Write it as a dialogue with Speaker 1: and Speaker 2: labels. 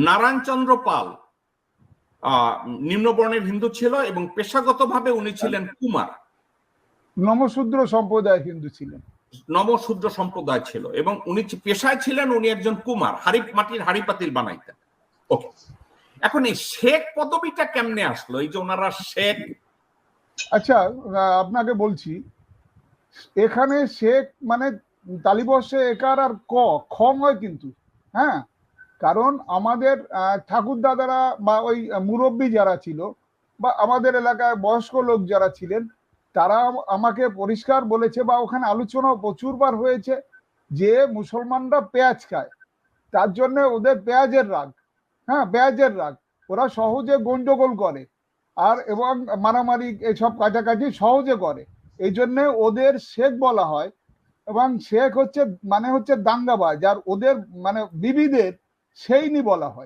Speaker 1: নারায়ণচন্দ্র পাল নিম্নবর্ণের হিন্দু ছিল এবং পেশাগতভাবে উনি ছিলেন কুমার,
Speaker 2: নমশূদ্র সম্প্রদায় হিন্দু ছিলেন,
Speaker 1: নমশূদ্র সম্প্রদায় ছিল, এবং উনি পেশায় ছিলেন উনি একজন কুমার, মাটির হাড়ি পাতিল বানাইতেন। ওকে, এখন এই শেখ পদবিটা কেমনে আসলো, এই যে ওনারা শেখ?
Speaker 2: আচ্ছা, আপনাকে বলছি, এখানে শেখ মানে তালিবর্ষে একার আর খ হয় কিন্তু, হ্যাঁ, কারণ আমাদের ঠাকুর দাদারা বা ওই মুরব্বী যারা ছিল বা আমাদের এলাকায় বয়স্ক লোক যারা ছিলেন, তারা আমাকে পরিষ্কার বলেছে বা ওখানে আলোচনাও প্রচুরবার হয়েছে যে মুসলমানরা পেঁয়াজ খায়, তার জন্য ওদের পেঁয়াজের রাগ, হ্যাঁ, পেঁয়াজের রাগ, ওরা সহজে গন্ডগোল করে আর এবং মারামারি এসব কাছাকাছি সহজে করে, এই জন্য ওদের শেখ বলা হয়। এবং শেখ হচ্ছে মানে হচ্ছে দাঙ্গাবাজ, আর ওদের মানে বিবিদের সেইনি বলা হয়।